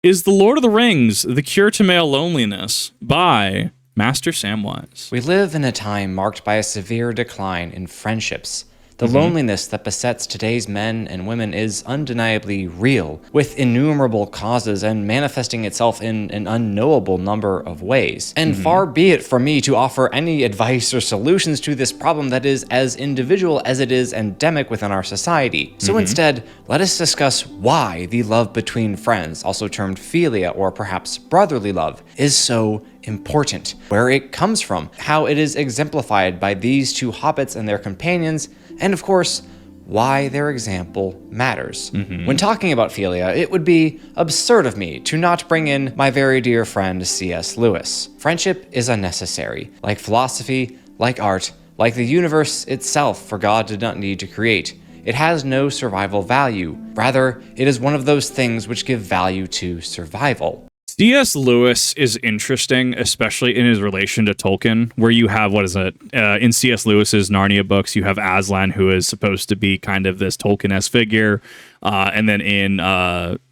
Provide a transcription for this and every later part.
is The Lord of the Rings, The Cure to Male Loneliness by Master Samwise. We live in a time marked by a severe decline in friendships. The loneliness that besets today's men and women is undeniably real, with innumerable causes and manifesting itself in an unknowable number of ways. And far be it from me to offer any advice or solutions to this problem that is as individual as it is endemic within our society. So instead, let us discuss why the love between friends, also termed philia or perhaps brotherly love, is so important, where it comes from, how it is exemplified by these two hobbits and their companions, and of course, why their example matters. When talking about philia, it would be absurd of me to not bring in my very dear friend C.S. Lewis. Friendship is unnecessary. Like philosophy, like art, like the universe itself, for God did not need to create. It has no survival value. Rather, it is one of those things which give value to survival. C.S. Lewis is interesting, especially in his relation to Tolkien, where you have, in C.S. Lewis's Narnia books, you have Aslan, who is supposed to be kind of this Tolkien-esque figure, and then in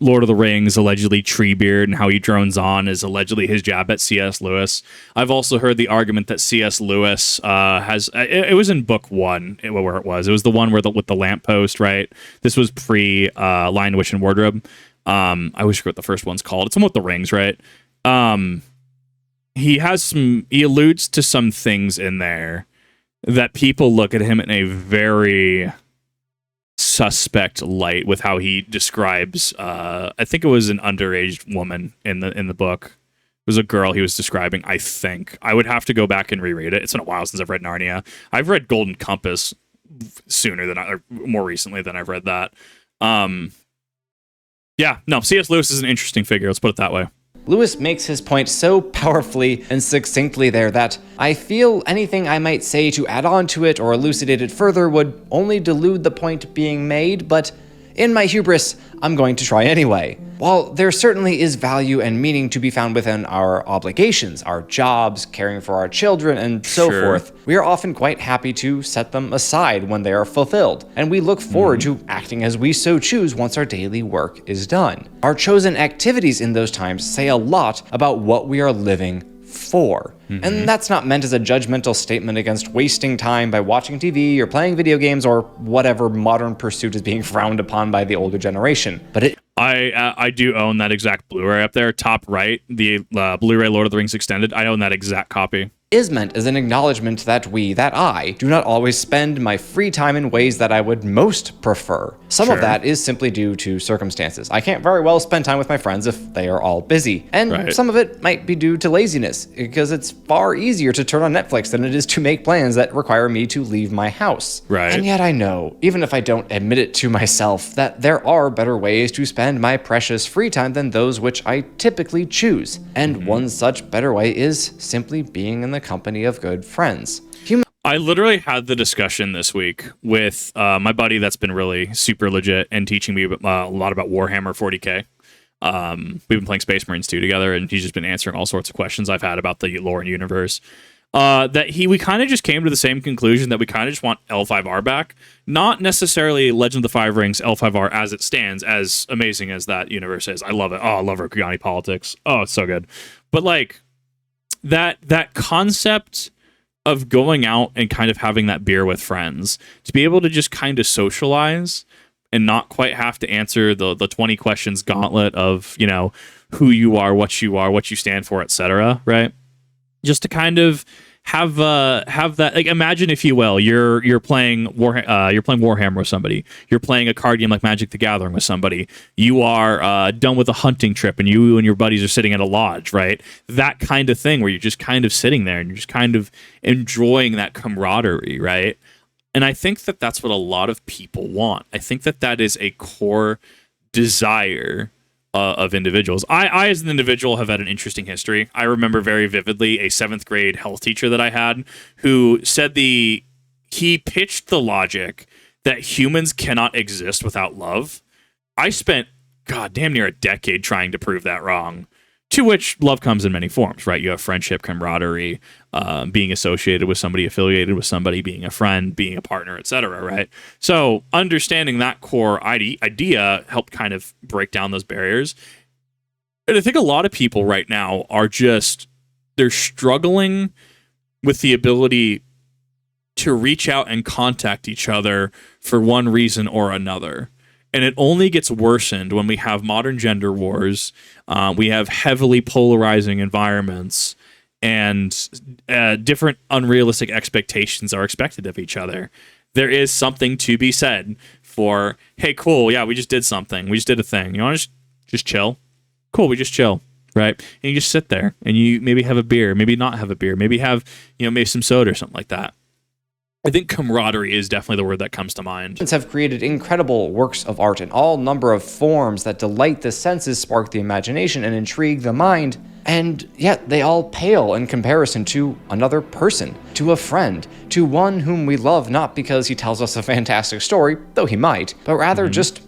Lord of the Rings, allegedly Treebeard, and how he drones on is allegedly his jab at C.S. Lewis. I've also heard the argument that C.S. Lewis it was in book one, where it was the one with the lamppost, right? This was pre Lion, Witch, and Wardrobe. I always forget what the first one's called. It's one with the rings, right? He alludes to some things in there that people look at him in a very suspect light with how he describes, I think it was an underage woman in the book. It was a girl he was describing, I think. I would have to go back and reread it. It's been a while since I've read Narnia. I've read Golden Compass more recently than I've read that. Yeah, no, C.S. Lewis is an interesting figure, let's put it that way. Lewis makes his point so powerfully and succinctly there that I feel anything I might say to add on to it or elucidate it further would only delude the point being made, but in my hubris, I'm going to try anyway. While there certainly is value and meaning to be found within our obligations, our jobs, caring for our children, and so forth, we are often quite happy to set them aside when they are fulfilled, and we look forward to acting as we so choose once our daily work is done. Our chosen activities in those times say a lot about what we are living for. And that's not meant as a judgmental statement against wasting time by watching TV or playing video games or whatever modern pursuit is being frowned upon by the older generation. But I do own that exact Blu-ray up there, top right, the Blu-ray Lord of the Rings Extended. I own that exact copy. Is meant as an acknowledgement that I do not always spend my free time in ways that I would most prefer. Some of that is simply due to circumstances. I can't very well spend time with my friends if they are all busy. And some of it might be due to laziness, because it's far easier to turn on Netflix than it is to make plans that require me to leave my house. And yet I know, even if I don't admit it to myself, that there are better ways to spend my precious free time than those which I typically choose. And one such better way is simply being in the company of good friends. I literally had the discussion this week with my buddy that's been really super legit and teaching me a lot about Warhammer 40k. We've been playing Space Marines 2 together, and he's just been answering all sorts of questions I've had about the lore and universe. We kind of just came to the same conclusion that we kind of just want L5R back. Not necessarily Legend of the Five Rings L5R as it stands, as amazing as that universe is. I love it. Oh, I love Rokugani politics. Oh, it's so good. But like that concept of going out and kind of having that beer with friends, to be able to just kind of socialize and not quite have to answer the 20 questions gauntlet of, you know, who you are, what you stand for, etc., right? Just to kind of have that, like, imagine, if you will, you're playing Warhammer with somebody. You're playing a card game like Magic the Gathering with somebody. You are done with a hunting trip, and you and your buddies are sitting at a lodge, right? That kind of thing where you're just kind of sitting there and you're just kind of enjoying that camaraderie, right? And I think that that's what a lot of people want. I think that that is a core desire of individuals. I, as an individual, have had an interesting history. I remember very vividly a 7th grade health teacher that I had who said he pitched the logic that humans cannot exist without love. I spent, damn near a decade trying to prove that wrong. To which love comes in many forms, right? You have friendship, camaraderie, being associated with somebody, affiliated with somebody, being a friend, being a partner, etc., right? So understanding that core idea helped kind of break down those barriers. And I think a lot of people right now are they're struggling with the ability to reach out and contact each other for one reason or another. And it only gets worsened when we have modern gender wars, we have heavily polarizing environments, and different unrealistic expectations are expected of each other. There is something to be said for, hey, cool, yeah, we just did something. We just did a thing. You want to just chill? Cool, we just chill, right? And you just sit there, and you maybe have a beer, maybe not have a beer, maybe have, maybe some soda or something like that. I think camaraderie is definitely the word that comes to mind. Have created incredible works of art in all number of forms that delight the senses, spark the imagination, and intrigue the mind, and yet they all pale in comparison to another person, to a friend, to one whom we love not because he tells us a fantastic story, though he might, but rather just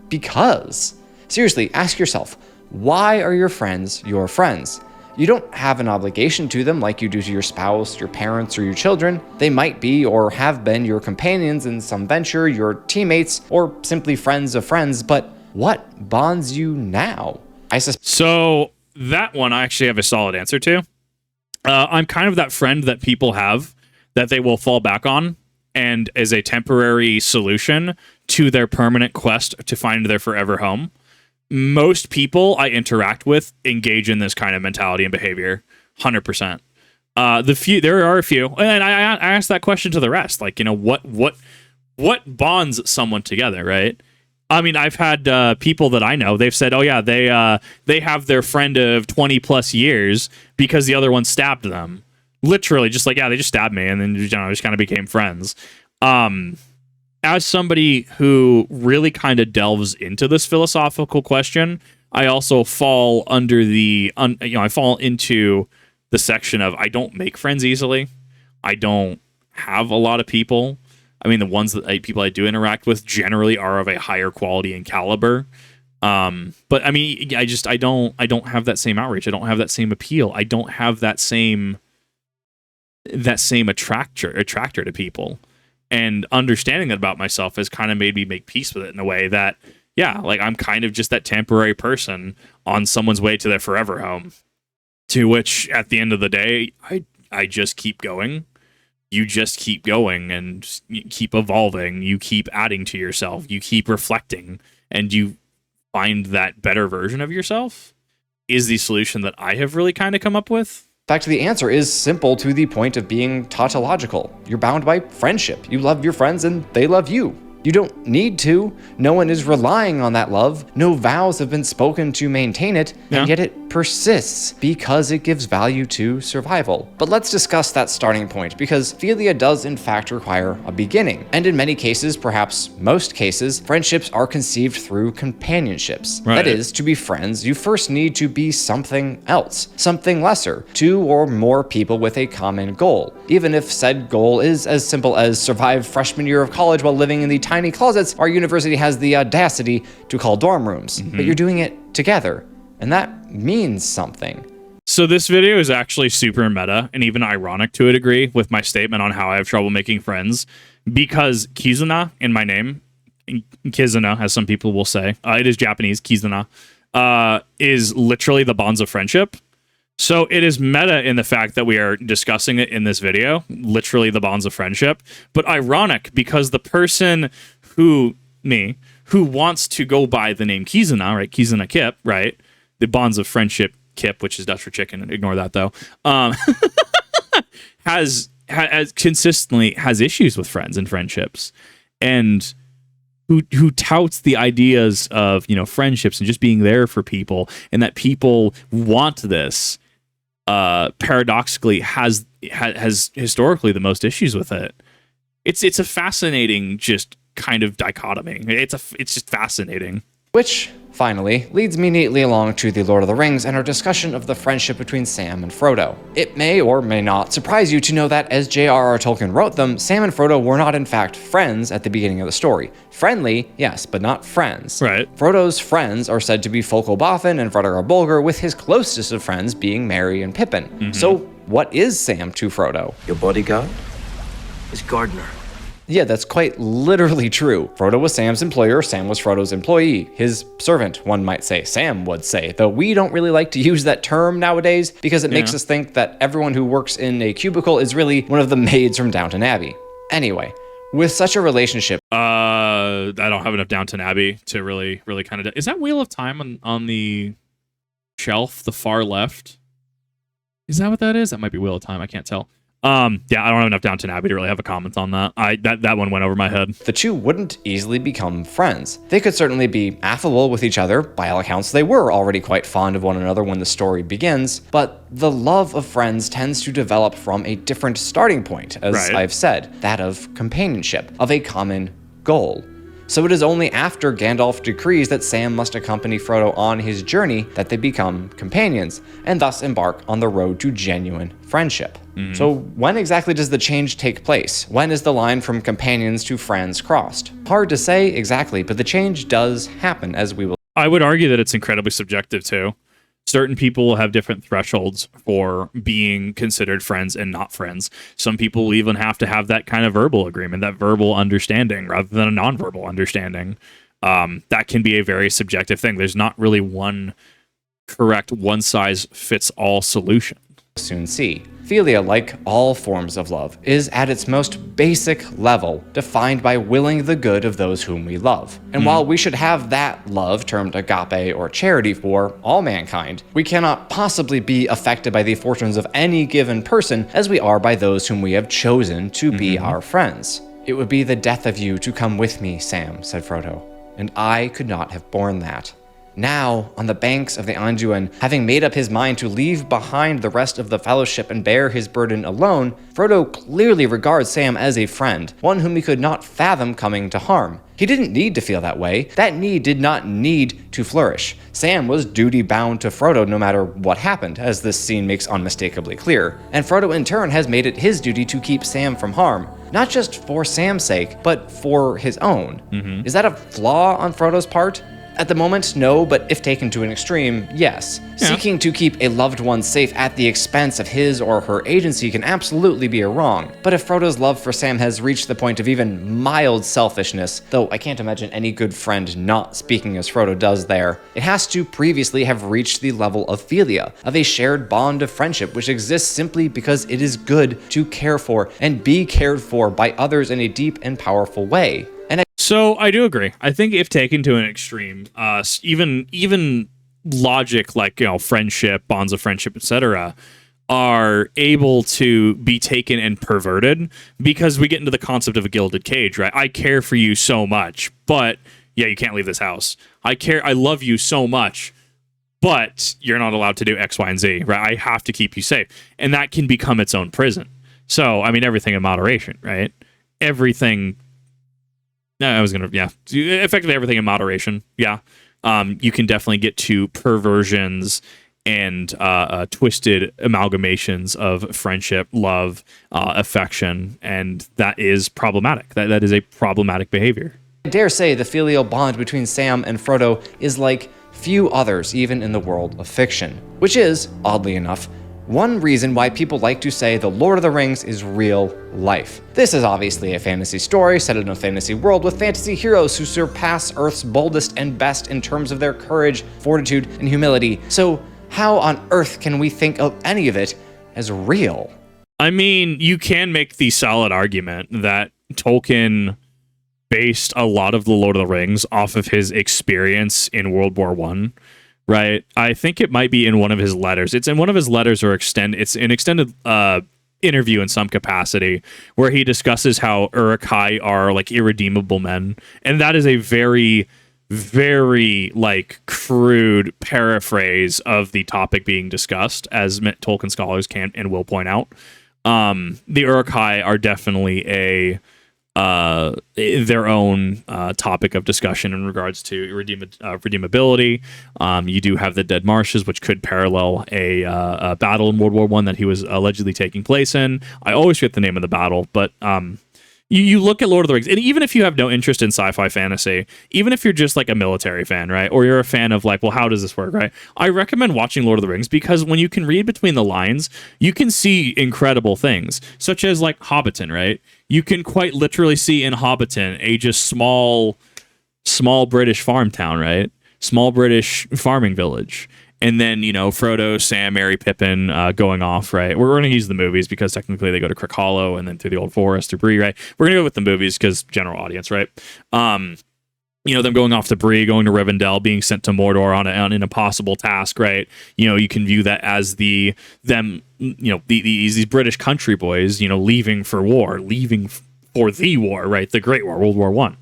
because. Seriously, ask yourself, why are your friends your friends? You don't have an obligation to them like you do to your spouse, your parents, or your children. They might be or have been your companions in some venture, your teammates, or simply friends of friends, but what bonds you now? So that one I actually have a solid answer to. I'm kind of that friend that people have that they will fall back on and as a temporary solution to their permanent quest to find their forever home. Most people I interact with engage in this kind of mentality and behavior, 100%. There are a few, and I asked that question to the rest, like, what bonds someone together, right? I mean, I've had people that I know, they've said, oh yeah, they have their friend of 20 plus years because the other one stabbed them. Literally, just like, yeah, they just stabbed me, and then just kind of became friends. As somebody who really kind of delves into this philosophical question, I also fall under I fall into the section of I don't make friends easily. I don't have a lot of people. I mean, the ones that people I do interact with generally are of a higher quality and caliber. But I mean, I don't have that same outreach. I don't have that same appeal. I don't have that same attractor to people. And understanding that about myself has kind of made me make peace with it in a way that, yeah, like I'm kind of just that temporary person on someone's way to their forever home, to which at the end of the day, I just keep going. You just keep going and you keep evolving. You keep adding to yourself. You keep reflecting, and you find that better version of yourself is the solution that I have really kind of come up with. In fact, the answer is simple to the point of being tautological. You're bound by friendship. You love your friends and they love you. You don't need to. No one is relying on that love. No vows have been spoken to maintain it, and yet it persists because it gives value to survival. But let's discuss that starting point, because philia does in fact require a beginning. And in many cases, perhaps most cases, friendships are conceived through companionships. Right. That is, to be friends, you first need to be something else, something lesser, two or more people with a common goal. Even if said goal is as simple as survive freshman year of college while living in the tiny closets our university has the audacity to call dorm rooms. But you're doing it together, and that means something. So this video is actually super meta and even ironic to a degree with my statement on how I have trouble making friends, because Kizuna in my name, Kizuna as some people will say, it is Japanese, Kizuna, is literally the bonds of friendship. So it is meta in the fact that we are discussing it in this video, literally the bonds of friendship, but ironic because the person who wants to go by the name Kizuna, right? Kizuna Kip, right? The bonds of friendship Kip, which is Dutch for chicken. Ignore that though. Has consistently has issues with friends and friendships, and who touts the ideas of, friendships and just being there for people, and that people want this. Paradoxically has historically the most issues with it. It's a fascinating just kind of dichotomy. It's just fascinating. Which finally leads me neatly along to The Lord of the Rings and our discussion of the friendship between Sam and Frodo. It may or may not surprise you to know that as J.R.R. Tolkien wrote them, Sam and Frodo were not in fact friends at the beginning of the story. Friendly, yes, but not friends. Right. Frodo's friends are said to be Folco Boffin and Frodo Bolger, with his closest of friends being Merry and Pippin. So what is Sam to Frodo? Your bodyguard is Gardner. Yeah, that's quite literally true. Frodo was Sam's employer, Sam was Frodo's employee. His servant, one might say, Sam would say, though we don't really like to use that term nowadays because it makes us think that everyone who works in a cubicle is really one of the maids from Downton Abbey. Anyway, with such a relationship... I don't have enough Downton Abbey to really kind of... Is that Wheel of Time on the shelf, the far left? Is that what that is? That might be Wheel of Time. I can't tell. Yeah, I don't have enough Downton Abbey to really have a comment on that. That one went over my head. The two wouldn't easily become friends. They could certainly be affable with each other. By all accounts, they were already quite fond of one another when the story begins, but the love of friends tends to develop from a different starting point, as I've said, that of companionship, of a common goal. So it is only after Gandalf decrees that Sam must accompany Frodo on his journey that they become companions, and thus embark on the road to genuine friendship. So when exactly does the change take place? When is the line from companions to friends crossed? Hard to say exactly, but the change does happen, as we will. I would argue that it's incredibly subjective too. Certain people have different thresholds for being considered friends and not friends. Some people even have to have that kind of verbal agreement, that verbal understanding, rather than a nonverbal understanding. That can be a very subjective thing. There's not really one correct one-size-fits-all solution. Soon see. Philia, like all forms of love, is at its most basic level defined by willing the good of those whom we love. And while we should have that love, termed agape or charity, for all mankind, we cannot possibly be affected by the fortunes of any given person as we are by those whom we have chosen to be our friends. It would be the death of you to come with me, Sam, said Frodo, and I could not have borne that. Now, on the banks of the Anduin, having made up his mind to leave behind the rest of the Fellowship and bear his burden alone, Frodo clearly regards Sam as a friend, one whom he could not fathom coming to harm. He didn't need to feel that way. That need did not need to flourish. Sam was duty-bound to Frodo no matter what happened, as this scene makes unmistakably clear. And Frodo in turn has made it his duty to keep Sam from harm. Not just for Sam's sake, but for his own. Is that a flaw on Frodo's part? At the moment, no, but if taken to an extreme, yes. Yeah. Seeking to keep a loved one safe at the expense of his or her agency can absolutely be a wrong. But if Frodo's love for Sam has reached the point of even mild selfishness, though I can't imagine any good friend not speaking as Frodo does there, it has to previously have reached the level of philia, of a shared bond of friendship which exists simply because it is good to care for and be cared for by others in a deep and powerful way. So I do agree. I think if taken to an extreme, even logic like friendship, bonds of friendship, etc., are able to be taken and perverted because we get into the concept of a gilded cage, right? I care for you so much, but yeah, you can't leave this house. I love you so much, but you're not allowed to do X, Y, and Z, right? I have to keep you safe, and that can become its own prison. So I mean, everything in moderation, right? Everything. Effectively everything in moderation. Yeah. You can definitely get to perversions and twisted amalgamations of friendship, love, affection, and that is problematic. That is a problematic behavior. I dare say the filial bond between Sam and Frodo is like few others even in the world of fiction, which is, oddly enough, one reason why people like to say The Lord of the Rings is real life. This is obviously a fantasy story set in a fantasy world with fantasy heroes who surpass Earth's boldest and best in terms of their courage, fortitude, and humility. So how on earth can we think of any of it as real? I mean, you can make the solid argument that Tolkien based a lot of The Lord of the Rings off of his experience in World War I. Right. I think it might be in one of his letters. It's in one of his letters it's an extended interview in some capacity where he discusses how Uruk-hai are like irredeemable men. And that is a very, very like crude paraphrase of the topic being discussed, as Tolkien scholars can and will point out. The Uruk-hai are definitely their own topic of discussion in regards to redeemability. You do have the Dead Marshes, which could parallel a battle in World War I that he was allegedly taking place in. I always forget the name of the battle, but You look at Lord of the Rings, and even if you have no interest in sci-fi fantasy, even if you're just like a military fan, right, or you're a fan of like, well, how does this work, right? I recommend watching Lord of the Rings because when you can read between the lines, you can see incredible things, such as like Hobbiton, right? You can quite literally see in Hobbiton a just small British farm town, right? Small British farming village. And then, Frodo, Sam, Merry, Pippin going off, right? We're going to use the movies because technically they go to Crick Hollow and then through the Old Forest to Bree, right? We're going to go with the movies because general audience, right? Them going off to Bree, going to Rivendell, being sent to Mordor on an impossible task, right? You can view that as these British country boys, leaving for war, leaving for the war, right? The Great War, World War One.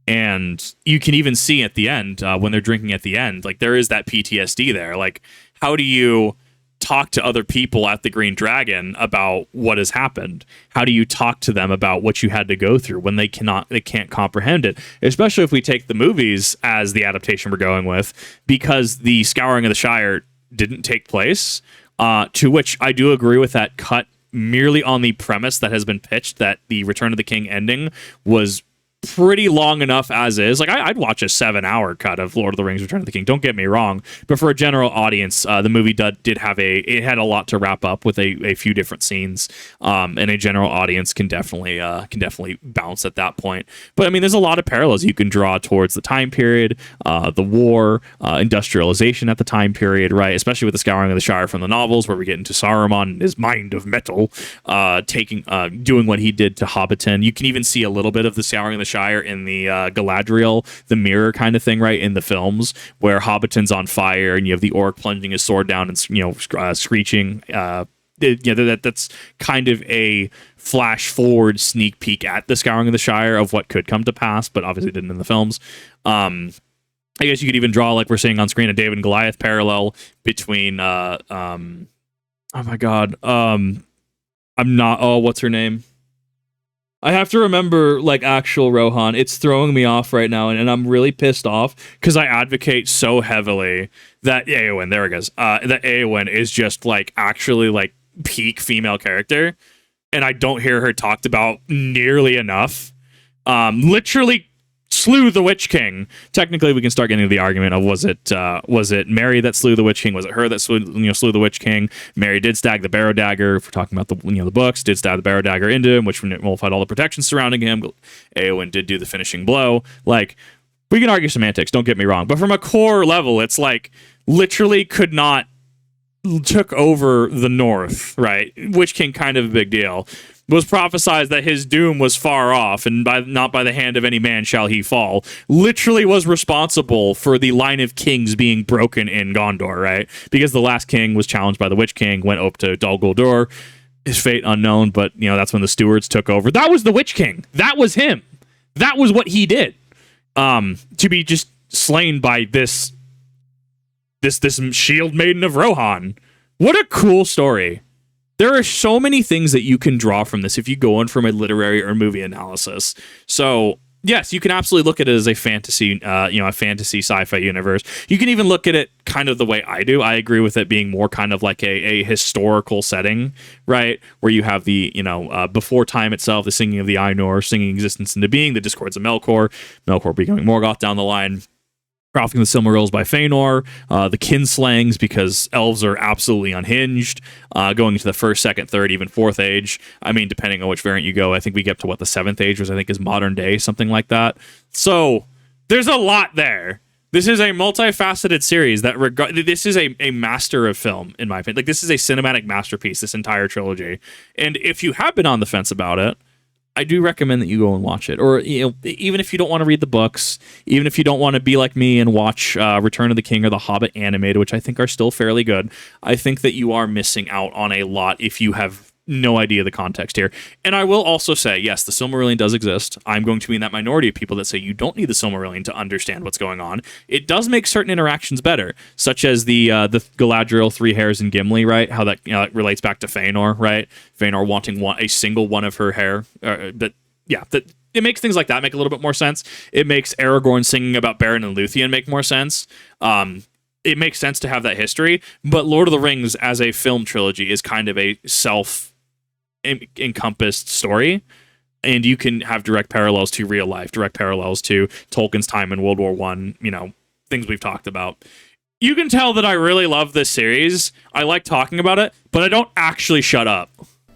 And you can even see at the end, when they're drinking at the end, like there is that PTSD there. Like, how do you talk to other people at the Green Dragon about what has happened? How do you talk to them about what you had to go through when they can't comprehend it? Especially if we take the movies as the adaptation we're going with, because the Scouring of the Shire didn't take place, to which I do agree with that cut merely on the premise that has been pitched that the Return of the King ending was pretty long enough as is. Like I'd watch a 7-hour cut of Lord of the Rings: Return of the King. Don't get me wrong, but for a general audience, the movie did have it had a lot to wrap up with a few different scenes, and a general audience can definitely bounce at that point. But I mean, there's a lot of parallels you can draw towards the time period, the war, industrialization at the time period, right? Especially with the Scouring of the Shire from the novels, where we get into Saruman and his mind of metal, doing what he did to Hobbiton. You can even see a little bit of the Scouring of the Shire in the Galadriel, the mirror kind of thing, right, in the films, where Hobbiton's on fire and you have the orc plunging his sword down and screeching. That's kind of a flash forward sneak peek at the Scouring of the Shire of what could come to pass, but obviously didn't in the films. I guess you could even draw, like we're seeing on screen, a David and Goliath parallel between oh my god, what's her name? I have to remember, like, actual Rohan. It's throwing me off right now, and I'm really pissed off because I advocate so heavily that Eowyn, there it goes, that Eowyn is just, like, actually, like, peak female character, and I don't hear her talked about nearly enough. Literally slew the Witch King. Technically, we can start getting into the argument of was it Mary that slew the Witch King? Was it her that slew the Witch King? Mary did stab the Barrow Dagger. If we're talking about the books, did stab the Barrow Dagger into him, which nullified all the protection surrounding him. Eowyn did do the finishing blow. Like, we can argue semantics. Don't get me wrong, but from a core level, it's like literally took over the North. Right, Witch King, kind of a big deal. Was prophesied that his doom was far off, and not by the hand of any man shall he fall. Literally was responsible for the line of kings being broken in Gondor, right? Because the last king was challenged by the Witch King, went up to Dol Guldur, his fate unknown, but that's when the stewards took over. That was the Witch King. That was him. That was what he did. To be just slain by this shield maiden of Rohan. What a cool story. There are so many things that you can draw from this if you go in from a literary or movie analysis. So, yes, you can absolutely look at it as a fantasy, a fantasy sci-fi universe. You can even look at it kind of the way I do. I agree with it being more kind of like a historical setting, right? Where you have the, before time itself, the singing of the Ainur, singing existence into being, the discords of Melkor becoming Morgoth down the line. Crossing the Silmarils by Fëanor, the kinslayings because elves are absolutely unhinged, going into the first, second, third, even fourth age. I mean, depending on which variant you go, I think we get to the seventh age, which I think is modern day, something like that. So there's a lot there. This is a multifaceted series this is a master of film, in my opinion. Like, this is a cinematic masterpiece, this entire trilogy. And if you have been on the fence about it, I do recommend that you go and watch it. Or, even if you don't want to read the books, even if you don't want to be like me and watch Return of the King or The Hobbit animated, which I think are still fairly good, I think that you are missing out on a lot if you have no idea the context here. And I will also say, yes, the Silmarillion does exist. I'm going to be in that minority of people that say you don't need the Silmarillion to understand what's going on. It does make certain interactions better, such as the Galadriel, Three Hairs, and Gimli, right? How that relates back to Fëanor, right? Fëanor wanting a single one of her hair. It makes things like that make a little bit more sense. It makes Aragorn singing about Beren and Luthien make more sense. It makes sense to have that history, but Lord of the Rings as a film trilogy is kind of a self-encompassed story. And you can have direct parallels to real life, direct parallels to Tolkien's time in World War One, things we've talked about. You can tell that I really love this series. I like talking about it, but I don't actually shut up.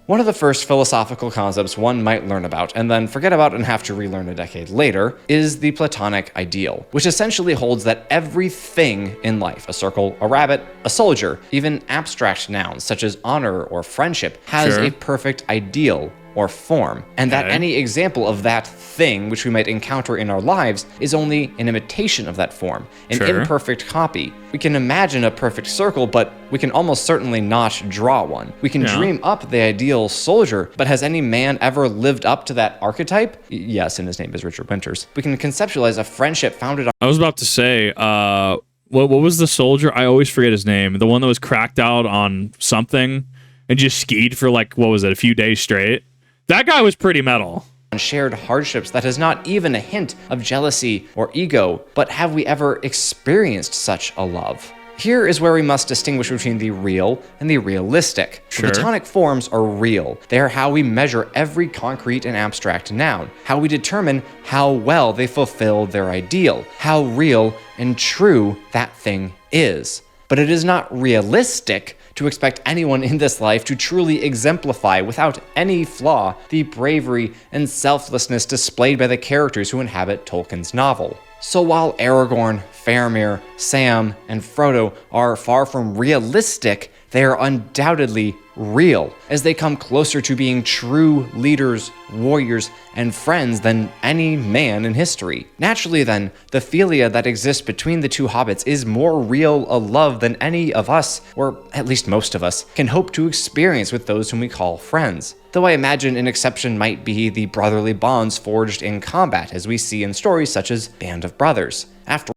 One of the first philosophical concepts one might learn about and then forget about and have to relearn a decade later is the Platonic ideal, which essentially holds that everything in life, a circle, a rabbit, a soldier, even abstract nouns such as honor or friendship, has a perfect ideal or form, and that any example of that thing which we might encounter in our lives is only an imitation of that form, an imperfect copy. We can imagine a perfect circle, but we can almost certainly not draw one. We can dream up the ideal soldier, but has any man ever lived up to that archetype? Yes, and his name is Richard Winters. We can conceptualize a friendship founded on... I was about to say, what was the soldier? I always forget his name. The one that was cracked out on something and just skied for a few days straight? That guy was pretty metal. Shared hardships that has not even a hint of jealousy or ego, but have we ever experienced such a love? Here is where we must distinguish between the real and the realistic. The Platonic forms are real. They are how we measure every concrete and abstract noun, how we determine how well they fulfill their ideal, how real and true that thing is. But it is not realistic to expect anyone in this life to truly exemplify without any flaw the bravery and selflessness displayed by the characters who inhabit Tolkien's novel. So while Aragorn, Faramir, Sam, and Frodo are far from realistic, they are undoubtedly real, as they come closer to being true leaders, warriors, and friends than any man in history. Naturally then, the philia that exists between the two hobbits is more real a love than any of us, or at least most of us, can hope to experience with those whom we call friends. Though I imagine an exception might be the brotherly bonds forged in combat, as we see in stories such as Band of Brothers. After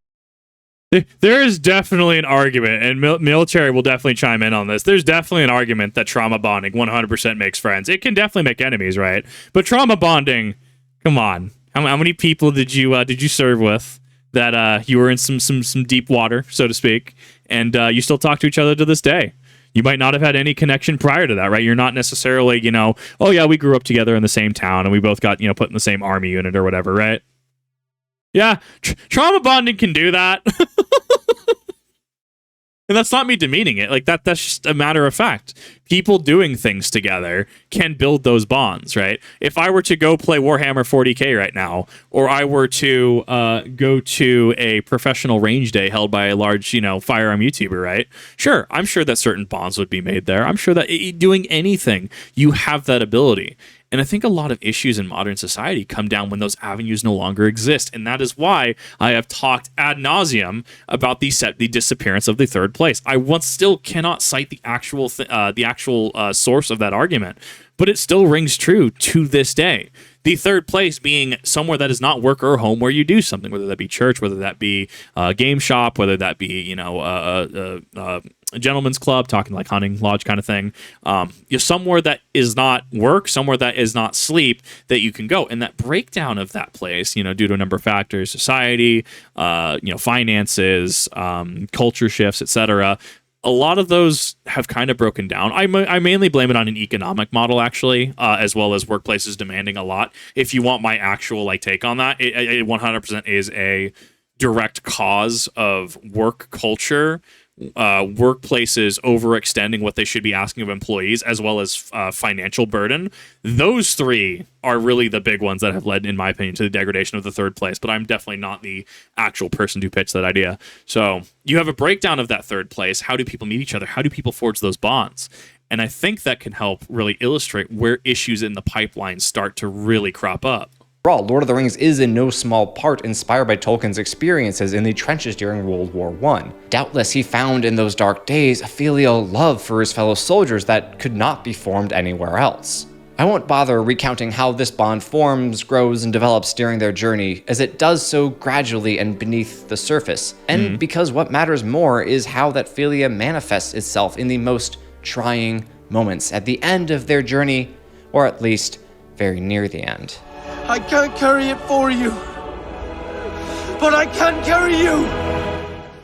there is definitely an argument, and military will definitely chime in on this. There's definitely an argument that trauma bonding 100% makes friends. It can definitely make enemies, right? But trauma bonding, come on. How many people did you serve with that you were in some deep water, so to speak, and you still talk to each other to this day? You might not have had any connection prior to that, right? You're not necessarily, oh yeah, we grew up together in the same town and we both got, put in the same army unit or whatever, right? Yeah, trauma bonding can do that. And that's not me demeaning it. That's just a matter of fact. People doing things together can build those bonds, right? If I were to go play Warhammer 40K right now, or I were to go to a professional range day held by a large, firearm YouTuber, right? Sure, I'm sure that certain bonds would be made there. I'm sure that doing anything, you have that ability. And I think a lot of issues in modern society come down when those avenues no longer exist. And that is why I have talked ad nauseum about the disappearance of the third place. I still cannot cite the actual source of that argument, but it still rings true to this day. The third place being somewhere that is not work or home where you do something, whether that be church, whether that be a game shop, whether that be, a gentleman's club, talking like hunting lodge kind of thing. Somewhere that is not work, somewhere that is not sleep, that you can go. And that breakdown of that place, due to a number of factors, society, finances, culture shifts, etc., a lot of those have kind of broken down. I mainly blame it on an economic model, actually, as well as workplaces demanding a lot. If you want my actual take on that, it 100% is a direct cause of work culture, workplaces overextending what they should be asking of employees, as well as financial burden. Those three are really the big ones that have led, in my opinion, to the degradation of the third place. But I'm definitely not the actual person to pitch that idea. So you have a breakdown of that third place. How do people meet each other? How do people forge those bonds? And I think that can help really illustrate where issues in the pipeline start to really crop up. After all, Lord of the Rings is in no small part inspired by Tolkien's experiences in the trenches during World War I. Doubtless he found in those dark days a filial love for his fellow soldiers that could not be formed anywhere else. I won't bother recounting how this bond forms, grows, and develops during their journey, as it does so gradually and beneath the surface, and because what matters more is how that philia manifests itself in the most trying moments at the end of their journey, or at least very near the end. I can't carry it for you, but I can carry you!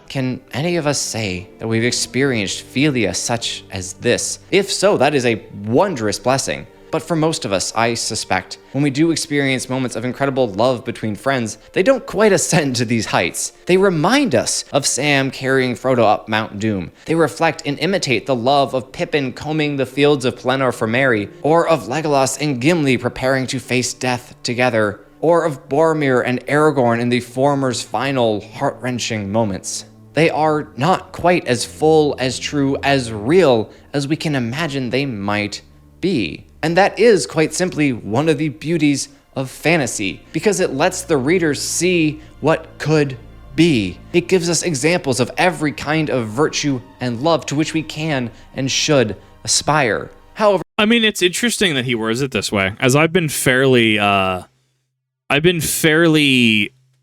Can any of us say that we've experienced philia such as this? If so, that is a wondrous blessing. But for most of us, I suspect, when we do experience moments of incredible love between friends, they don't quite ascend to these heights. They remind us of Sam carrying Frodo up Mount Doom. They reflect and imitate the love of Pippin combing the fields of Pelennor for Merry, or of Legolas and Gimli preparing to face death together, or of Boromir and Aragorn in the former's final heart-wrenching moments. They are not quite as full, as true, as real as we can imagine they might be. And that is quite simply one of the beauties of fantasy, because it lets the readers see what could be. It gives us examples of every kind of virtue and love to which we can and should aspire. However, I mean, it's interesting that he words it this way, as I've been fairly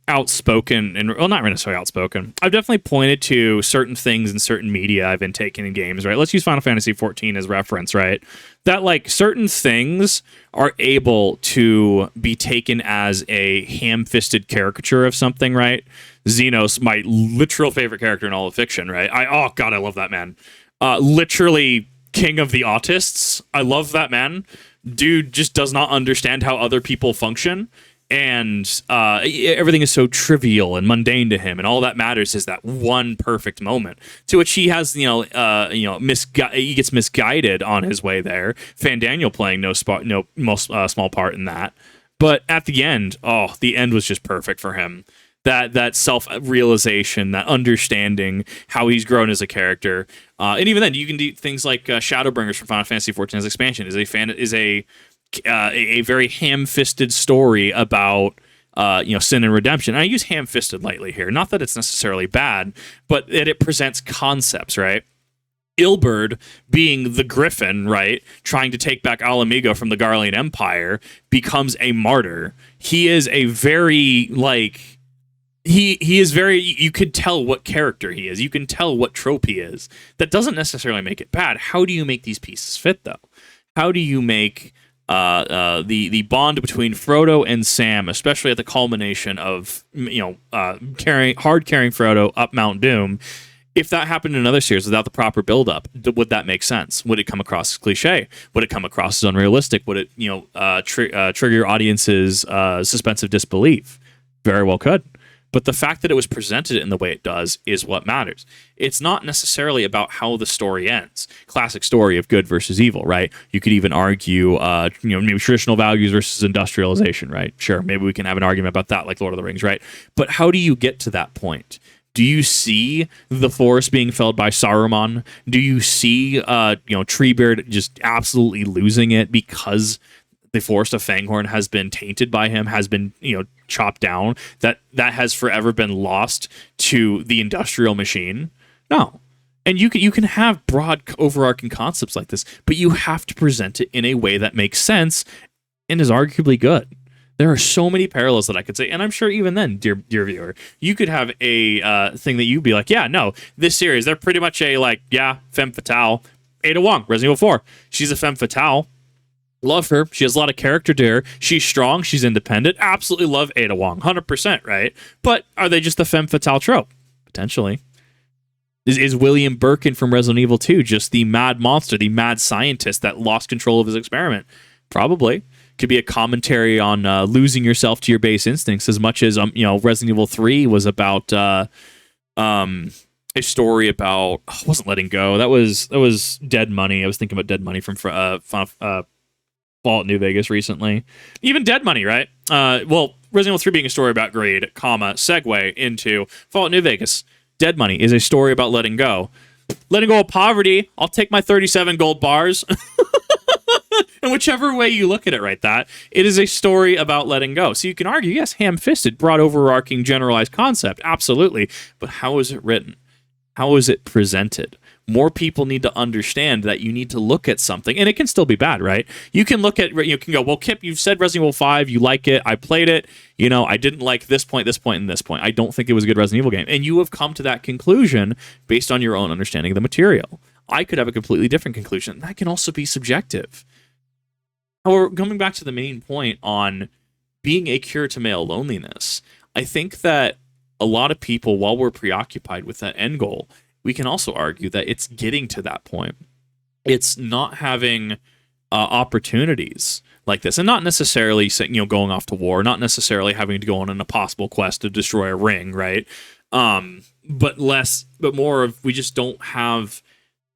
outspoken, and well, not necessarily outspoken. I've definitely pointed to certain things in certain media I've been taking in games, right? Let's use Final Fantasy XIV as reference, right? That like certain things are able to be taken as a ham-fisted caricature of something, right? Xenos, my literal favorite character in all of fiction, right? Oh god, I love that man. Literally king of the autists. I love that man. Dude just does not understand how other people function. And everything is so trivial and mundane to him, and all that matters is that one perfect moment. To which he has, he gets misguided on his way there. Fandaniel playing no small part in that. But at the end, the end was just perfect for him. That self-realization, that understanding how he's grown as a character, and even then, you can do things like Shadowbringers from Final Fantasy XIV's expansion is a very ham-fisted story about sin and redemption. And I use ham-fisted lightly here. Not that it's necessarily bad, but that it presents concepts, right? Ilberd being the Griffin, right, trying to take back Alamigo from the Garlean Empire, becomes a martyr. He is a very, he is very, you could tell what character he is. You can tell what trope he is. That doesn't necessarily make it bad. How do you make these pieces fit, though? How do you make the bond between Frodo and Sam, especially at the culmination of carrying Frodo up Mount Doom? If that happened in another series without the proper build-up, would that make sense? Would it come across as cliche? Would it come across as unrealistic? Would it trigger your audience's suspense of disbelief? Very well could. But the fact that it was presented in the way it does is what matters. It's not necessarily about how the story ends. Classic story of good versus evil, right? You could even argue, maybe traditional values versus industrialization, right? Sure, maybe we can have an argument about that, like Lord of the Rings, right? But how do you get to that point? Do you see the forest being felled by Saruman? Do you see, Treebeard just absolutely losing it because the forest of Fanghorn has been tainted by him, has been, chopped down, that has forever been lost to the industrial machine? No. And you can have broad overarching concepts like this, but you have to present it in a way that makes sense and is arguably good. There are so many parallels that I could say, and I'm sure even then, dear viewer, you could have a thing that you'd be like, yeah, no, this series, they're pretty much femme fatale. Ada Wong, Resident Evil 4, she's a femme fatale. Love her. She has a lot of character to her. She's strong. She's independent. Absolutely love Ada Wong. 100%, right? But are they just a femme fatale trope? Potentially. Is William Birkin from Resident Evil 2 just the mad monster, the mad scientist that lost control of his experiment? Probably. Could be a commentary on losing yourself to your base instincts, as much as Resident Evil 3 was about a story about wasn't Letting Go. That was Dead Money. I was thinking about Dead Money from Fallout New Vegas recently. Even Dead Money, right? Resident Evil 3 being a story about greed, segue into Fallout New Vegas. Dead Money is a story about letting go. Letting go of poverty. I'll take my 37 gold bars. And whichever way you look at it, right, it is a story about letting go. So you can argue, yes, ham-fisted, broad, overarching, generalized concept. Absolutely. But how is it written? How is it presented? More people need to understand that you need to look at something, and it can still be bad, right? You can look at, you can go, well, Kip, you've said Resident Evil 5, you like it, I played it, I didn't like this point, and this point. I don't think it was a good Resident Evil game. And you have come to that conclusion based on your own understanding of the material. I could have a completely different conclusion. That can also be subjective. However, coming back to the main point on being a cure to male loneliness, I think that a lot of people, while we're preoccupied with that end goal, we can also argue that it's getting to that point. It's not having opportunities like this, and not necessarily going off to war, not necessarily having to go on an impossible quest to destroy a ring, right? But more of, we just don't have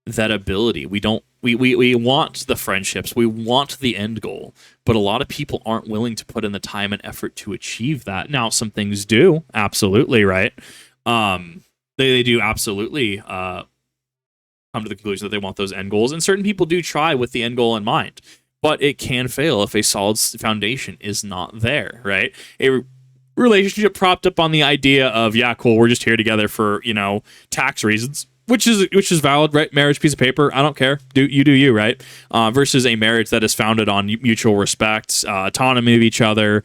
that ability. We want the friendships, we want the end goal, but a lot of people aren't willing to put in the time and effort to achieve that. Now, some things do, absolutely, right? They do absolutely come to the conclusion that they want those end goals, and certain people do try with the end goal in mind, but it can fail if a solid foundation is not there, right? A relationship propped up on the idea of, yeah, cool, we're just here together for, tax reasons, which is valid, right? Marriage, piece of paper, I don't care. Do you, right? Versus a marriage that is founded on mutual respect, autonomy of each other,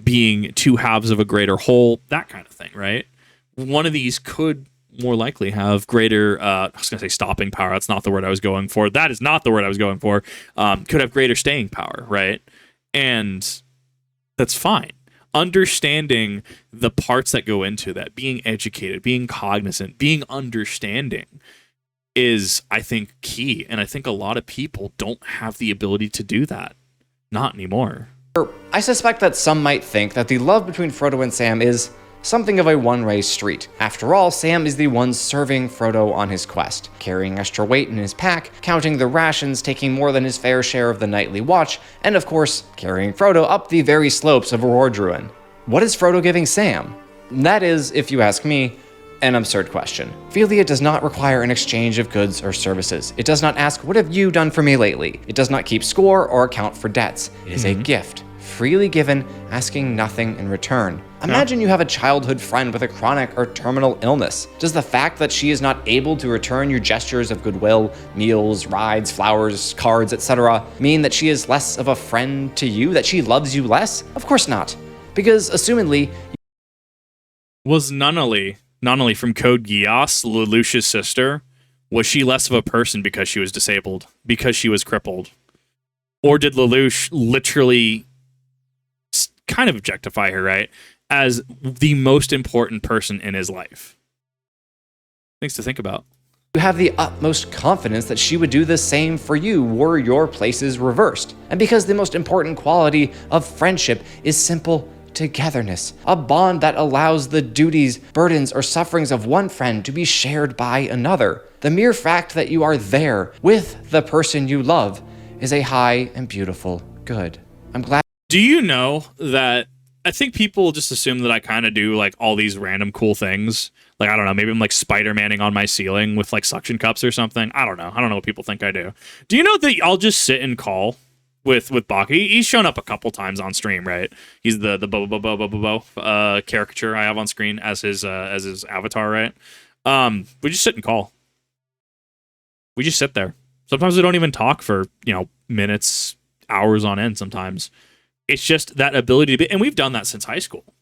being two halves of a greater whole, that kind of thing, right? One of these could more likely have greater, I was going to say stopping power. That's not the word I was going for. That is not the word I was going for. Could have greater staying power, right? And that's fine. Understanding the parts that go into that, being educated, being cognizant, being understanding is, I think, key. And I think a lot of people don't have the ability to do that. Not anymore. I suspect that some might think that the love between Frodo and Sam is something of a one-way street. After all, Sam is the one serving Frodo on his quest, carrying extra weight in his pack, counting the rations, taking more than his fair share of the nightly watch, and of course, carrying Frodo up the very slopes of Rordruin. What is Frodo giving Sam? That is, if you ask me, an absurd question. Philia does not require an exchange of goods or services. It does not ask, what have you done for me lately? It does not keep score or account for debts. It is a gift, freely given, asking nothing in return. Imagine you have a childhood friend with a chronic or terminal illness. Does the fact that she is not able to return your gestures of goodwill, meals, rides, flowers, cards, etc., mean that she is less of a friend to you, that she loves you less? Of course not. Because, assumedly, was Nunnally from Code Geass, Lelouch's sister, was she less of a person because she was disabled, because she was crippled? Or did Lelouch literally kind of objectify her, right, as the most important person in his life? Things to think about. You have the utmost confidence that she would do the same for you were your places reversed. And because the most important quality of friendship is simple togetherness, a bond that allows the duties, burdens, or sufferings of one friend to be shared by another. The mere fact that you are there with the person you love is a high and beautiful good. I'm glad. Do you know that I think people just assume that I kind of do like all these random cool things? Like, I don't know, maybe I'm like Spider-Manning on my ceiling with like suction cups or something. I don't know what people think I do. Do you know that I'll just sit and call with Baki? He's shown up a couple times on stream, right? He's the Bo caricature I have on screen as his avatar, right? We just sit and call. We just sit there. Sometimes we don't even talk for, minutes, hours on end sometimes. It's just that ability to be, and we've done that since high school,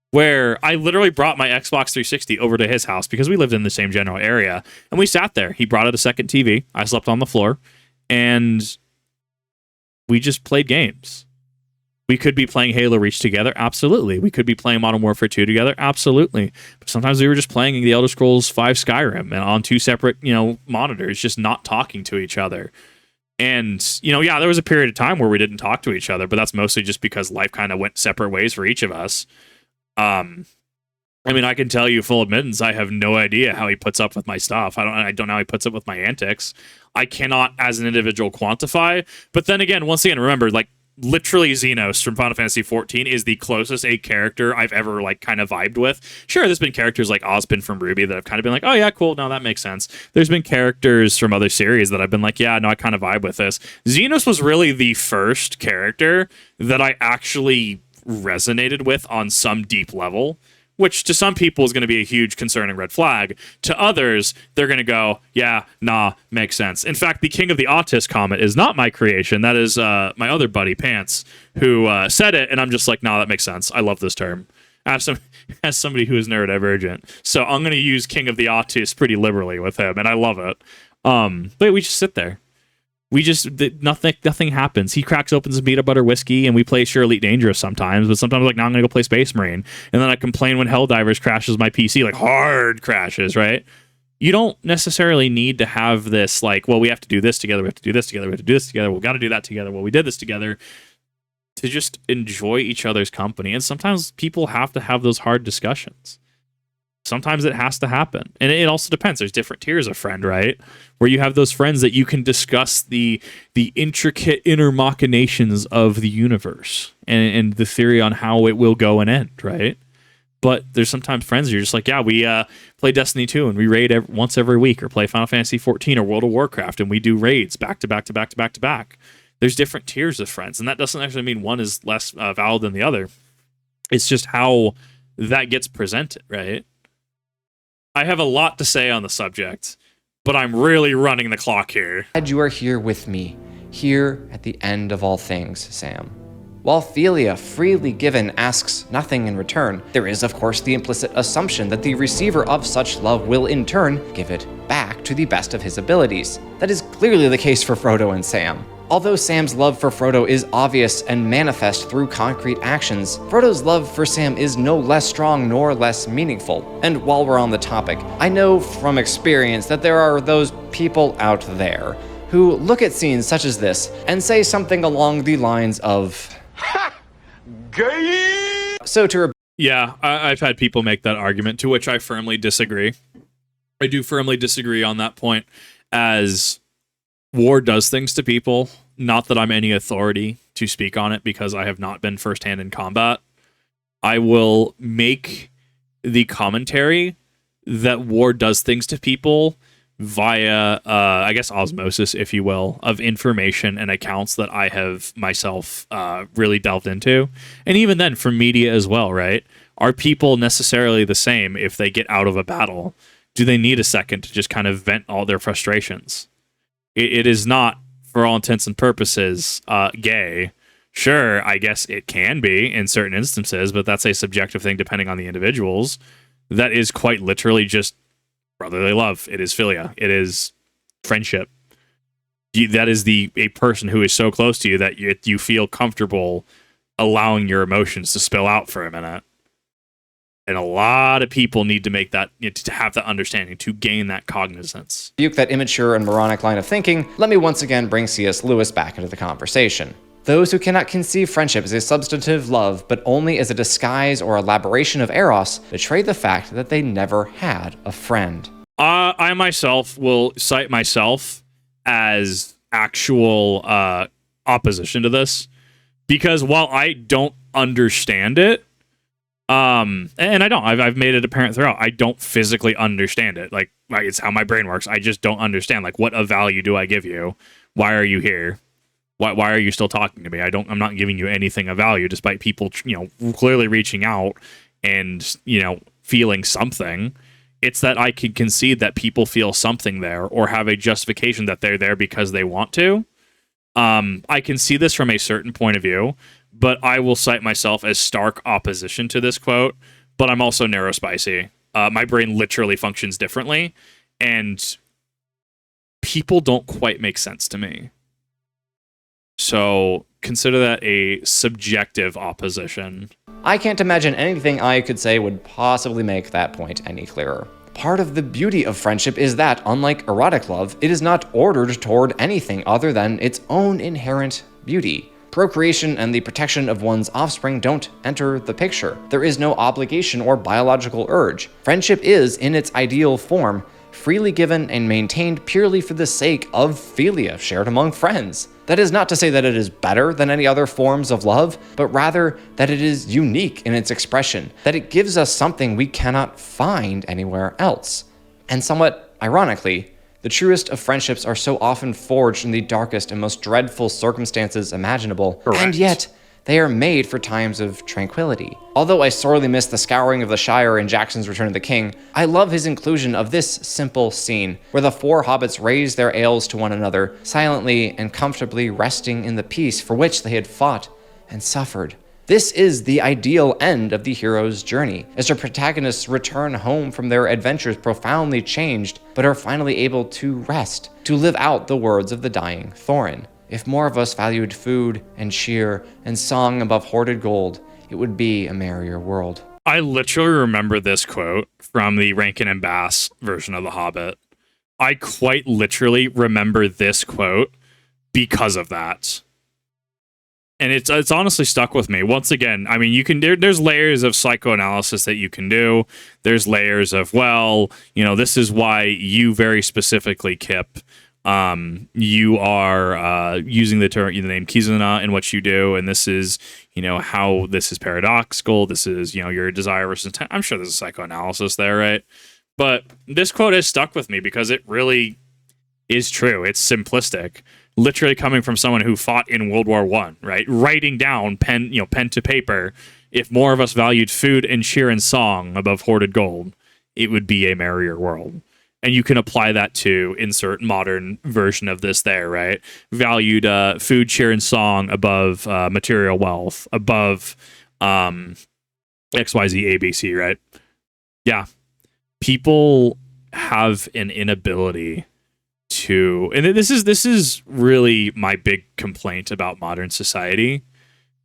where I literally brought my Xbox 360 over to his house because we lived in the same general area, and we sat there. He brought out a second TV. I slept on the floor, and we just played games. We could be playing Halo Reach together, absolutely. We could be playing Modern Warfare 2 together, absolutely. But sometimes we were just playing the Elder Scrolls 5 Skyrim and on two separate, monitors, just not talking to each other. And, there was a period of time where we didn't talk to each other, but that's mostly just because life kind of went separate ways for each of us. I can tell you full admittance, I have no idea how he puts up with my stuff. I don't know how he puts up with my antics. I cannot, as an individual, quantify. But then again, once again, remember, literally Xenos from Final Fantasy XIV is the closest a character I've ever kind of vibed with. Sure, there's been characters like Ozpin from Ruby that I've kind of been like, oh yeah, cool, no, that makes sense. There's been characters from other series that I've been like, yeah, no, I kind of vibe with this. Xenos was really the first character that I actually resonated with on some deep level, which to some people is going to be a huge concerning red flag. To others, they're going to go, yeah, nah, makes sense. In fact, the King of the Autist comment is not my creation. That is my other buddy, Pants, who said it, and I'm just like, nah, that makes sense. I love this term. As somebody who is neurodivergent. So I'm going to use King of the Autist pretty liberally with him, and I love it. But we just sit there. Nothing happens. He cracks open some peanut butter whiskey, and we play Sure Elite Dangerous sometimes, but sometimes now I'm gonna go play Space Marine, and then I complain when Helldivers crashes my PC, hard crashes, right? You don't necessarily need to have this like, well, we have to do this together, we have to do this together, we have to do this together, we've got to do that together, well, we did this together, to just enjoy each other's company. And sometimes people have to have those hard discussions. Sometimes it has to happen. And it also depends. There's different tiers of friend, right? Where you have those friends that you can discuss the intricate inner machinations of the universe and the theory on how it will go and end, right? But there's sometimes friends you're just like, yeah, we play Destiny 2 and we raid once every week, or play Final Fantasy 14 or World of Warcraft and we do raids back to back to back to back to back. There's different tiers of friends, and that doesn't actually mean one is less valid than the other. It's just how that gets presented, right? I have a lot to say on the subject, but I'm really running the clock here. Glad you are here with me, here at the end of all things, Sam. While philia, freely given, asks nothing in return, there is, of course, the implicit assumption that the receiver of such love will, in turn, give it back to the best of his abilities. That is clearly the case for Frodo and Sam. Although Sam's love for Frodo is obvious and manifest through concrete actions, Frodo's love for Sam is no less strong nor less meaningful. And while we're on the topic, I know from experience that there are those people out there who look at scenes such as this and say something along the lines of, Gay! So to Yeah, I've had people make that argument, to which I firmly disagree. I do firmly disagree on that point, as war does things to people. Not that I'm any authority to speak on it, because I have not been firsthand in combat. I will make the commentary that war does things to people via, I guess, osmosis, if you will, of information and accounts that I have myself really delved into. And even then, from media as well, right? Are people necessarily the same if they get out of a battle? Do they need a second to just kind of vent all their frustrations? It is not, for all intents and purposes, gay. Sure, I guess it can be in certain instances, but that's a subjective thing depending on the individuals. That is quite literally just brotherly love. It is philia. It is friendship. That is a person who is so close to you that you feel comfortable allowing your emotions to spill out for a minute. And a lot of people need to make that, to have that understanding, to gain that cognizance. rebuke that immature and moronic line of thinking, let me once again bring C.S. Lewis back into the conversation. Those who cannot conceive friendship as a substantive love, but only as a disguise or elaboration of eros, betray the fact that they never had a friend. I myself will cite myself as actual opposition to this, because while I don't understand it, and I don't, I've made it apparent throughout, I don't physically understand it. Like it's how my brain works. I just don't understand. Like, what of value do I give you? Why are you here? Why are you still talking to me? I'm not giving you anything of value, despite people, clearly reaching out and, feeling something. It's that I can concede that people feel something there, or have a justification that they're there because they want to. I can see this from a certain point of view, but I will cite myself as stark opposition to this quote. But I'm also narrow spicy. My brain literally functions differently, and people don't quite make sense to me. So consider that a subjective opposition. I can't imagine anything I could say would possibly make that point any clearer. Part of the beauty of friendship is that, unlike erotic love, it is not ordered toward anything other than its own inherent beauty. Procreation and the protection of one's offspring don't enter the picture. There is no obligation or biological urge. Friendship is, in its ideal form, freely given and maintained purely for the sake of philia shared among friends. That is not to say that it is better than any other forms of love, but rather that it is unique in its expression, that it gives us something we cannot find anywhere else. And somewhat ironically, the truest of friendships are so often forged in the darkest and most dreadful circumstances imaginable, Correct. And yet they are made for times of tranquility. Although I sorely miss the scouring of the Shire in Jackson's Return of the King, I love his inclusion of this simple scene, where the four hobbits raise their ales to one another, silently and comfortably resting in the peace for which they had fought and suffered. This is the ideal end of the hero's journey, as their protagonists return home from their adventures profoundly changed, but are finally able to rest, to live out the words of the dying Thorin. If more of us valued food and cheer and song above hoarded gold, it would be a merrier world. I literally remember this quote from the Rankin and Bass version of The Hobbit. I quite literally remember this quote because of that. And it's honestly stuck with me. Once again, I mean, you can there's layers of psychoanalysis that you can do. There's layers of, well, this is why you very specifically, Kip, you are using the name Kizuna in what you do, and this is, how this is paradoxical. This is, your desire versus intent. I'm sure there's a psychoanalysis there, right? But this quote has stuck with me because it really is true. It's simplistic. Literally coming from someone who fought in World War I, right? Writing down pen to paper, if more of us valued food and cheer and song above hoarded gold, it would be a merrier world. And you can apply that to insert modern version of this there, right? Valued food, cheer, and song above material wealth, above XYZ, ABC, right? Yeah. People have an inability to, and this is really my big complaint about modern society,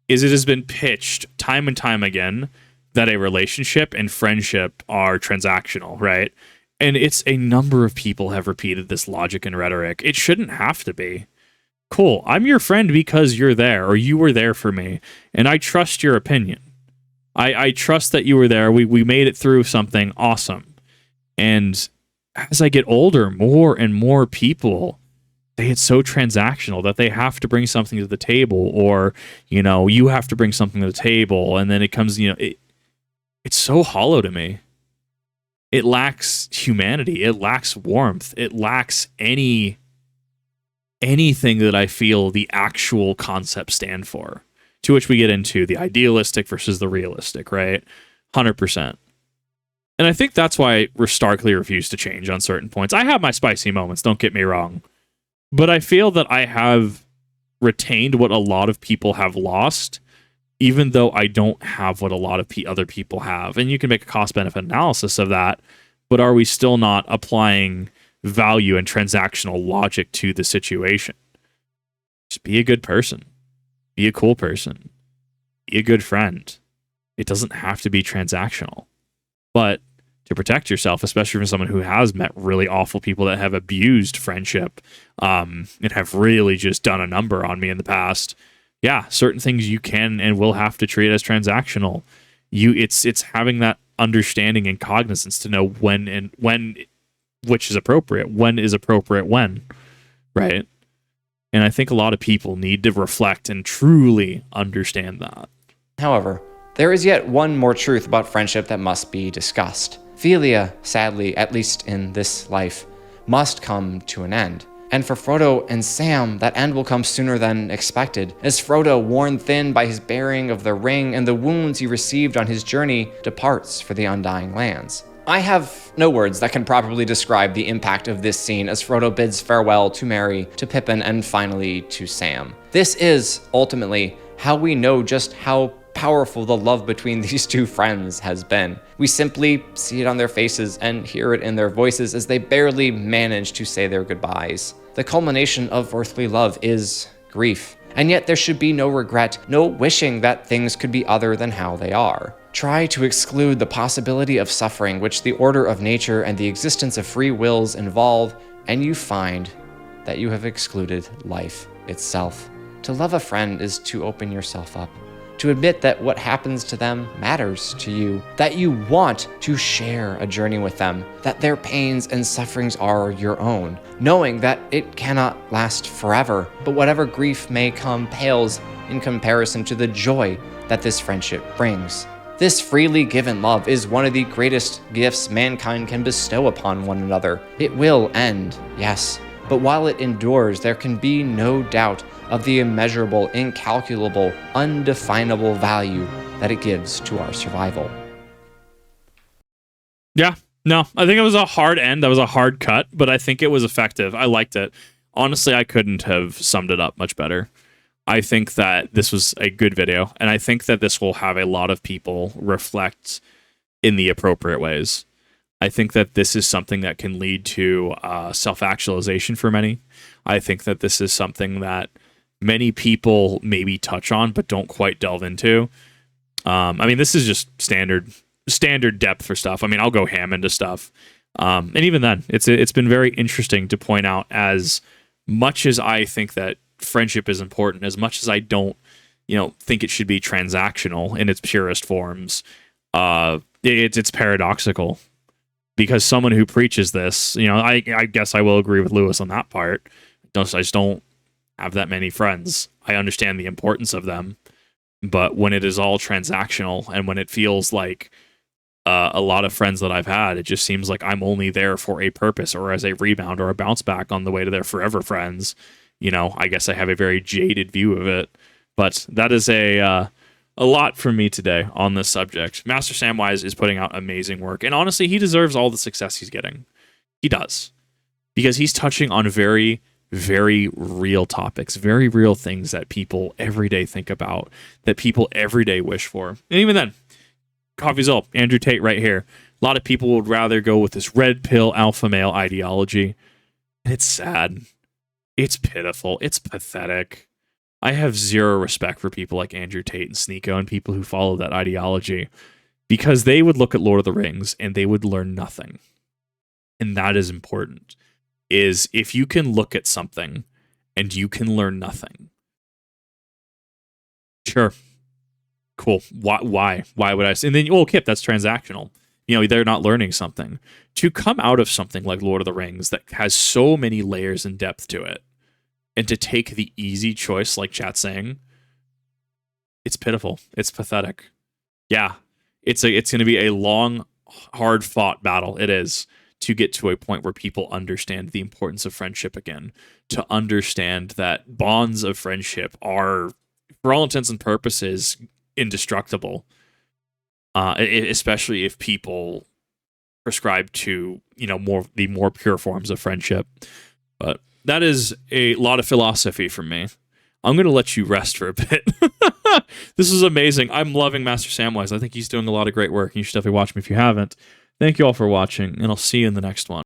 is it has been pitched time and time again that a relationship and friendship are transactional, right? And it's a number of people have repeated this logic and rhetoric. It shouldn't have to be. Cool, I'm your friend because you're there, or you were there for me, and I trust your opinion. I trust that you were there. We made it through something awesome. And as I get older, more and more people, they get so transactional that they have to bring something to the table, or, you have to bring something to the table. And then it comes, it's so hollow to me. It lacks humanity. It lacks warmth. It lacks anything that I feel the actual concepts stand for, to which we get into the idealistic versus the realistic, right? 100%. And I think that's why I starkly refuse to change on certain points. I have my spicy moments, don't get me wrong. But I feel that I have retained what a lot of people have lost, even though I don't have what a lot of other people have. And you can make a cost-benefit analysis of that, but are we still not applying value and transactional logic to the situation? Just be a good person. Be a cool person. Be a good friend. It doesn't have to be transactional. But to protect yourself, especially from someone who has met really awful people that have abused friendship and have really just done a number on me in the past, yeah, certain things you can and will have to treat as transactional. It's having that understanding and cognizance to know when which is appropriate, when is appropriate when, right? And I think a lot of people need to reflect and truly understand that. However, there is yet one more truth about friendship that must be discussed. Philia, sadly, at least in this life, must come to an end. And for Frodo and Sam, that end will come sooner than expected, as Frodo, worn thin by his bearing of the ring and the wounds he received on his journey, departs for the Undying Lands. I have no words that can properly describe the impact of this scene as Frodo bids farewell to Merry, to Pippin, and finally to Sam. This is, ultimately, how we know just how powerful the love between these two friends has been. We simply see it on their faces and hear it in their voices as they barely manage to say their goodbyes. The culmination of earthly love is grief, and yet there should be no regret, no wishing that things could be other than how they are. Try to exclude the possibility of suffering which the order of nature and the existence of free wills involve, and you find that you have excluded life itself. To love a friend is to open yourself up, to admit that what happens to them matters to you, that you want to share a journey with them, that their pains and sufferings are your own, knowing that it cannot last forever, but whatever grief may come pales in comparison to the joy that this friendship brings. This freely given love is one of the greatest gifts mankind can bestow upon one another. It will end, yes, but while it endures, there can be no doubt of the immeasurable, incalculable, undefinable value that it gives to our survival. Yeah, no, I think it was a hard end. That was a hard cut, but I think it was effective. I liked it. Honestly, I couldn't have summed it up much better. I think that this was a good video, and I think that this will have a lot of people reflect in the appropriate ways. I think that this is something that can lead to self-actualization for many. I think that this is something that many people maybe touch on but don't quite delve into. I mean, this is just standard standard depth for stuff. I mean, I'll go ham into stuff. And even then, it's been very interesting to point out, as much as I think that friendship is important, as much as I don't, think it should be transactional in its purest forms, it's paradoxical, because someone who preaches this, I guess I will agree with Lewis on that part. I just don't have that many friends. I understand the importance of them, but when it is all transactional, and when it feels like a lot of friends that I've had, it just seems like I'm only there for a purpose, or as a rebound or a bounce back on the way to their forever friends. I guess I have a very jaded view of it, but that is a lot for me today on this subject. Master Samwise is putting out amazing work, and honestly, he deserves all the success he's getting. He does, because he's touching on very, very real topics, very real things that people every day think about, that people every day wish for. And even then, coffee's up. Andrew Tate right here. A lot of people would rather go with this red pill alpha male ideology. And it's sad. It's pitiful. It's pathetic. I have zero respect for people like Andrew Tate and Sneeko and people who follow that ideology, because they would look at Lord of the Rings and they would learn nothing. And that is important. Is if you can look at something and you can learn nothing. Sure. Cool. Why would I say? And then, Kip, that's transactional. They're not learning something. To come out of something like Lord of the Rings that has so many layers and depth to it, and to take the easy choice, like chat's saying, it's pitiful. It's pathetic. Yeah, it's going to be a long, hard fought battle. It is, to get to a point where people understand the importance of friendship again, to understand that bonds of friendship are, for all intents and purposes, indestructible, especially if people prescribe to the more pure forms of friendship. But that is a lot of philosophy from me. I'm going to let you rest for a bit. This is amazing. I'm loving Master Samwise. I think he's doing a lot of great work. You should definitely watch him if you haven't. Thank you all for watching, and I'll see you in the next one.